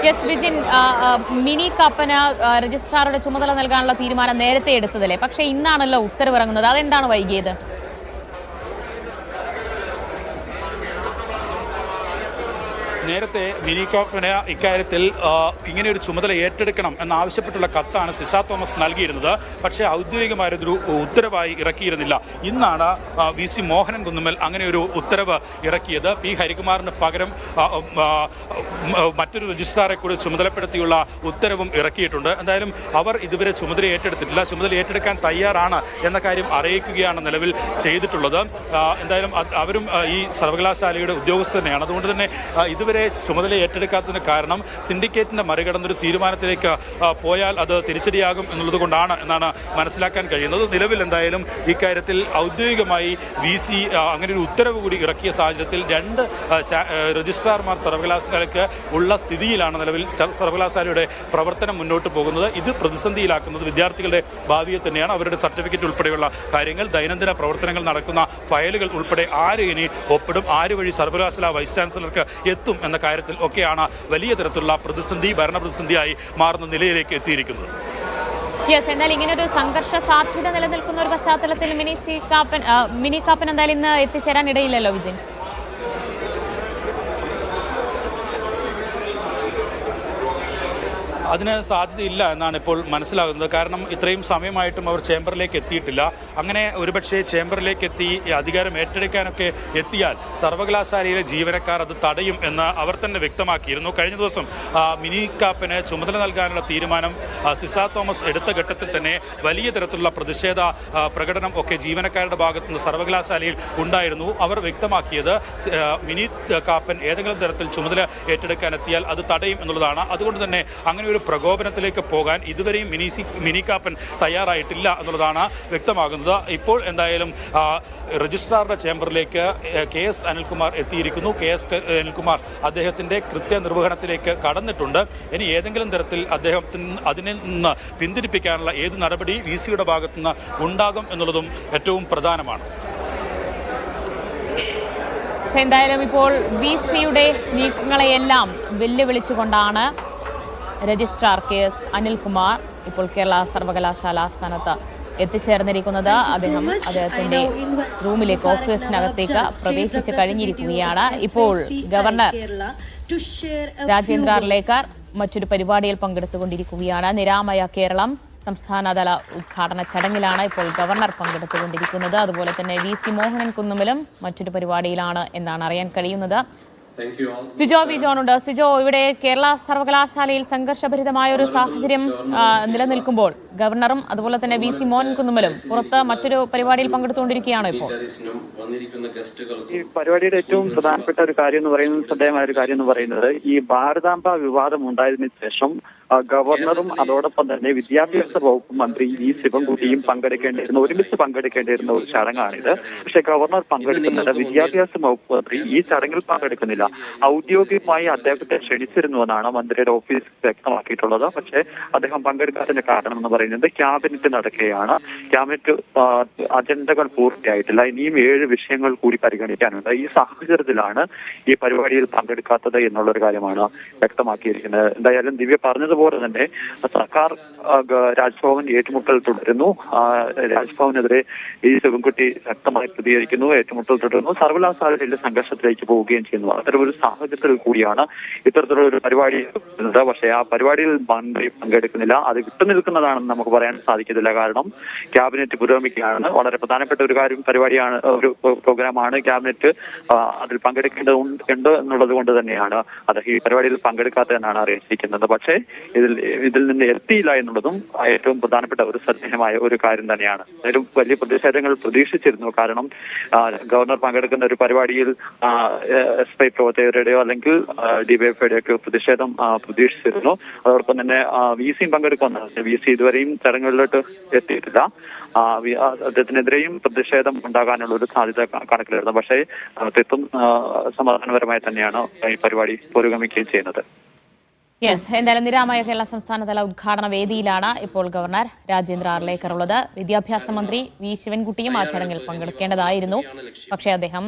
Yes Vijin, mini കാപ്പന് രജിസ്ട്രാറുടെ ചുമതല നൽകാനുള്ള തീരുമാനം നേരത്തെ എടുത്തതല്ലേ, പക്ഷേ ഇന്നാണല്ലോ ഉത്തരവിറങ്ങുന്നത്. അതെന്താണ് വൈകിയത്? നേരത്തെ മിനി കാപ്പന് ഇക്കാര്യത്തിൽ ഇങ്ങനെയൊരു ചുമതല ഏറ്റെടുക്കണം എന്നാവശ്യപ്പെട്ടുള്ള കത്താണ് സിസ തോമസ് നൽകിയിരുന്നത്. പക്ഷേ ഔദ്യോഗികമായൊരു ഉത്തരവായി ഇറക്കിയിരുന്നില്ല. ഇന്നാണ് VC മോഹനൻ കുന്നുമ്മൽ അങ്ങനെ ഒരു ഉത്തരവ് ഇറക്കിയത്. പി ഹരികുമാറിന് പകരം മറ്റൊരു രജിസ്ട്രാറെ കൂടി ചുമതലപ്പെടുത്തിയുള്ള ഉത്തരവും ഇറക്കിയിട്ടുണ്ട്. എന്തായാലും അവർ ഇതുവരെ ചുമതല ഏറ്റെടുത്തിട്ടില്ല. ചുമതല ഏറ്റെടുക്കാൻ തയ്യാറാണ് എന്ന കാര്യം അറിയിക്കുകയാണ് നിലവിൽ ചെയ്തിട്ടുള്ളത്. എന്തായാലും അവരും ഈ സർവകലാശാലയുടെ ഉദ്യോഗസ്ഥർ തന്നെയാണ്. അതുകൊണ്ട് തന്നെ ഇതുവരെ ചുമതല ഏറ്റെടുക്കാത്തതിന് കാരണം സിൻഡിക്കേറ്റിന്റെ മറികടന്നൊരു തീരുമാനത്തിലേക്ക് പോയാൽ അത് തിരിച്ചടിയാകും എന്നുള്ളത് കൊണ്ടാണ് എന്നാണ് മനസ്സിലാക്കാൻ കഴിയുന്നത്. നിലവിൽ എന്തായാലും ഇക്കാര്യത്തിൽ ഔദ്യോഗികമായി VC അങ്ങനെ ഒരു ഉത്തരവ് കൂടി ഇറക്കിയ സാഹചര്യത്തിൽ 2 രജിസ്ട്രാർമാർ സർവകലാശാലയ്ക്ക് ഉള്ള സ്ഥിതിയിലാണ് നിലവിൽ സർവകലാശാലയുടെ പ്രവർത്തനം മുന്നോട്ട് പോകുന്നത്. ഇത് പ്രതിസന്ധിയിലാക്കുന്നത് വിദ്യാർത്ഥികളുടെ ഭാവിയെ തന്നെയാണ്. അവരുടെ സർട്ടിഫിക്കറ്റ് ഉൾപ്പെടെയുള്ള കാര്യങ്ങൾ, ദൈനംദിന പ്രവർത്തനങ്ങൾ നടക്കുന്ന ഫയലുകൾ ഉൾപ്പെടെ ആര് ഇനി ഒപ്പിടും, ആര് വഴി സർവകലാശാല വൈസ് ചാൻസലർക്ക് എത്തും എന്ന കാര്യത്തിൽ ഒക്കെയാണ് വലിയ തരത്തിലുള്ള ഭരണപ്രതിസന്ധിയായി മാറുന്ന നിലയിലേക്ക് എത്തിയിരിക്കുന്നത്. യെസ്, എന്നാൽ ഇങ്ങനൊരു സംഘർഷ സാധ്യത നിലനിൽക്കുന്ന ഒരു പശ്ചാത്തലത്തിൽ മിനി കാപ്പൻ എന്തായാലും ഇന്ന് എത്തിച്ചേരാൻ ഇടയില്ലല്ലോ വിജിൻ. അതിന് സാധ്യതയില്ല എന്നാണ് ഇപ്പോൾ മനസ്സിലാകുന്നത്. കാരണം ഇത്രയും സമയമായിട്ടും അവർ ചേംബറിലേക്ക് എത്തിയിട്ടില്ല. അങ്ങനെ ഒരുപക്ഷെ ചേംബറിലേക്ക് എത്തി അധികാരം ഏറ്റെടുക്കാനൊക്കെ എത്തിയാൽ സർവകലാശാലയിലെ ജീവനക്കാർ അത് തടയും എന്ന് അവർ തന്നെ വ്യക്തമാക്കിയിരുന്നു. കഴിഞ്ഞ ദിവസം മിനി കാപ്പന് ചുമതല നൽകാനുള്ള തീരുമാനം സിസ തോമസ് എടുത്ത ഘട്ടത്തിൽ തന്നെ വലിയ തരത്തിലുള്ള പ്രതിഷേധ പ്രകടനം ഒക്കെ ജീവനക്കാരുടെ ഭാഗത്തുനിന്ന് സർവകലാശാലയിൽ ഉണ്ടായിരുന്നു. അവർ വ്യക്തമാക്കിയത് മിനി കാപ്പൻ ഏതെങ്കിലും തരത്തിൽ ചുമതല ഏറ്റെടുക്കാനെത്തിയാൽ അത് തടയും എന്നുള്ളതാണ്. അതുകൊണ്ട് തന്നെ അങ്ങനെ ഒരു പ്രകോപനത്തിലേക്ക് പോകാൻ ഇതുവരെയും മിനി കാപ്പൻ തയ്യാറായിട്ടില്ല എന്നുള്ളതാണ് വ്യക്തമാകുന്നത്. ഇപ്പോൾ എന്തായാലും രജിസ്ട്രാറുടെ ചേംബറിലേക്ക് KS അനിൽകുമാർ എത്തിയിരിക്കുന്നു. KS അനിൽകുമാർ അദ്ദേഹത്തിൻ്റെ കൃത്യനിർവഹണത്തിലേക്ക് കടന്നിട്ടുണ്ട്. ഇനി ഏതെങ്കിലും തരത്തിൽ അദ്ദേഹത്തിന് അതിനെ നിന്ന് പിന്തിരിപ്പിക്കാനുള്ള ഏത് നടപടി VCയുടെ ഭാഗത്തുനിന്ന് ഉണ്ടാകും എന്നുള്ളതും ഏറ്റവും പ്രധാനമാണ്. എന്തായാലും ഇപ്പോൾ VCയുടെ നീക്കങ്ങളെയെല്ലാം വെല്ലുവിളിച്ചുകൊണ്ടാണ് രജിസ്ട്രാർ KS അനിൽകുമാർ ഇപ്പോൾ കേരള സർവകലാശാല ആസ്ഥാനത്ത് എത്തിച്ചേർന്നിരിക്കുന്നത്. അദ്ദേഹത്തിന്റെ റൂമിലേക്ക്, ഓഫീസിനകത്തേക്ക് പ്രവേശിച്ച് കഴിഞ്ഞിരിക്കുകയാണ്. ഇപ്പോൾ ഗവർണർ രാജേന്ദ്ര ആർലേക്കർ മറ്റൊരു പരിപാടിയിൽ പങ്കെടുത്തുകൊണ്ടിരിക്കുകയാണ്. നിരാമയ കേരളം സംസ്ഥാനതല ഉദ്ഘാടന ചടങ്ങിലാണ് ഇപ്പോൾ ഗവർണർ പങ്കെടുത്തുകൊണ്ടിരിക്കുന്നത്. അതുപോലെ തന്നെ VC മോഹനൻ കുന്നുമ്മലും മറ്റൊരു പരിപാടിയിലാണ് എന്നാണ് അറിയാൻ കഴിയുന്നത്. സിജോ വി ജോൺ ഉണ്ട്. സിജോ, ഇവിടെ കേരള സർവകലാശാലയിൽ സംഘർഷഭരിതമായ ഒരു സാഹചര്യം നിലനിൽക്കുമ്പോൾ ഗവർണറും അതുപോലെ തന്നെ VC മോഹനൻ കുന്നുമ്മലും പുറത്ത് മറ്റൊരു പരിപാടിയിൽ പങ്കെടുത്തുകൊണ്ടിരിക്കുകയാണ്. ഇപ്പോൾ ഈ പരിപാടിയുടെ ഏറ്റവും പ്രധാനപ്പെട്ട ഒരു കാര്യം എന്ന് പറയുന്നത്, ശ്രദ്ധേയമായ ഒരു കാര്യം എന്ന് പറയുന്നത്, ഈ ഭാരതാംബ വിവാദം ഉണ്ടായതിനു ശേഷം ഗവർണറും അതോടൊപ്പം തന്നെ വിദ്യാഭ്യാസ വകുപ്പ് മന്ത്രി V ശിവൻകുട്ടിയും ഒരുമിച്ച് പങ്കെടുക്കേണ്ടിയിരുന്ന ഒരു ചടങ്ങാണിത്. പക്ഷെ ഗവർണർ പങ്കെടുക്കുന്നില്ല, വിദ്യാഭ്യാസ വകുപ്പ് മന്ത്രി ഈ ചടങ്ങിൽ പങ്കെടുക്കുന്നില്ല. ഔദ്യോഗികമായി അദ്ദേഹത്തെ ക്ഷണിച്ചിരുന്നുവെന്നാണ് മന്ത്രിയുടെ ഓഫീസ് വ്യക്തമാക്കിയിട്ടുള്ളത്. പക്ഷേ അദ്ദേഹം പങ്കെടുക്കാത്തതിന്റെ കാരണം എന്ന് പറയുന്നത് ക്യാബിനറ്റ് നടക്കുകയാണ്. ക്യാബിനറ്റ് അജണ്ടകൾ പൂർത്തിയായിട്ടില്ല. ഇനിയും 7 വിഷയങ്ങൾ കൂടി പരിഗണിക്കാനുണ്ട്. ഈ സാഹചര്യത്തിലാണ് ഈ പരിപാടിയിൽ പങ്കെടുക്കാത്തത് എന്നുള്ളൊരു കാര്യമാണ് വ്യക്തമാക്കിയിരിക്കുന്നത്. എന്തായാലും ദിവ്യ പറഞ്ഞതുപോലെ തന്നെ സർക്കാർ രാജ്ഭവൻ ഏറ്റുമുട്ടൽ തുടരുന്നു. രാജ്ഭവനെതിരെ V ശിവൻകുട്ടി ശക്തമായി പ്രതികരിക്കുന്നു. ഏറ്റുമുട്ടൽ തുടരുന്നു. സർവകലാശാലയിലെ സംഘർഷത്തിലേക്ക് പോവുകയും ചെയ്യുന്നു. അത്തരമൊരു സാഹചര്യത്തിൽ കൂടിയാണ് ഇത്തരത്തിലുള്ള ഒരു പരിപാടി. പക്ഷേ ആ പരിപാടിയിൽ മന്ത്രി പങ്കെടുക്കുന്നില്ല. അത് വിട്ടുനിൽക്കുന്നതാണെന്ന് നമുക്ക് പറയാൻ സാധിക്കത്തില്ല. കാരണം ക്യാബിനറ്റ് പുരോഗമിക്കുകയാണ്. വളരെ പ്രധാനപ്പെട്ട ഒരു പരിപാടിയാണ്, ഒരു പ്രോഗ്രാമാണ്. ക്യാബിനറ്റ് അതിൽ പങ്കെടുക്കേണ്ടതുണ്ട് എന്നുള്ളത് കൊണ്ട് തന്നെയാണ് അദ്ദേഹം ഈ പരിപാടിയിൽ പങ്കെടുക്കാത്തതെന്നാണ് അറിയിച്ചിരിക്കുന്നത്. പക്ഷേ ഇതിൽ നിന്ന് എത്തിയില്ല എന്നുള്ളതും ഏറ്റവും പ്രധാനപ്പെട്ട ഒരു ശ്രദ്ധേയമായ ഒരു കാര്യം തന്നെയാണ്. അതിലും വലിയ പ്രതിഷേധങ്ങൾ പ്രതീക്ഷിച്ചിരുന്നു. കാരണം ഗവർണർ പങ്കെടുക്കുന്ന ഒരു പരിപാടിയിൽ SFI പ്രവർത്തകരുടെയോ അല്ലെങ്കിൽ DYFIയുടെയോ ഒക്കെ പ്രതിഷേധം പ്രതീക്ഷിച്ചിരുന്നു. അതോടൊപ്പം തന്നെ VC പങ്കെടുക്കുമെന്നാണ്. VC ഇതുവരെയും ചടങ്ങുകളിലോട്ട് എത്തിയിട്ടില്ല. അദ്ദേഹത്തിനെതിരെയും പ്രതിഷേധം ഉണ്ടാകാനുള്ള ഒരു സാധ്യത കണക്കിലെടുത്തു. പക്ഷേ തീർത്തും സമാധാനപരമായി തന്നെയാണ് ഈ പരിപാടി പുരോഗമിക്കുകയും ചെയ്യുന്നത്. യെസ്, എന്തായാലും നിരാമയ കേരള സംസ്ഥാനതല ഉദ്ഘാടന വേദിയിലാണ് ഇപ്പോൾ ഗവർണർ രാജേന്ദ്ര ആർലേക്കർ ഉള്ളത്. വിദ്യാഭ്യാസ മന്ത്രി വി ശിവൻകുട്ടിയും ആ ചടങ്ങിൽ പങ്കെടുക്കേണ്ടതായിരുന്നു. പക്ഷേ അദ്ദേഹം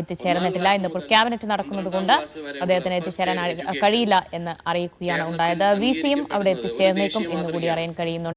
എത്തിച്ചേർന്നിട്ടില്ല. ഇന്നിപ്പോൾ ക്യാബിനറ്റ് നടക്കുന്നത് കൊണ്ട് അദ്ദേഹത്തിന് എത്തിച്ചേരാൻ കഴിയില്ല എന്ന് അറിയിക്കുകയാണ് ഉണ്ടായത്. VC യും അവിടെ എത്തിച്ചേർന്നേക്കും എന്നുകൂടി അറിയാൻ കഴിയുന്നുണ്ട്.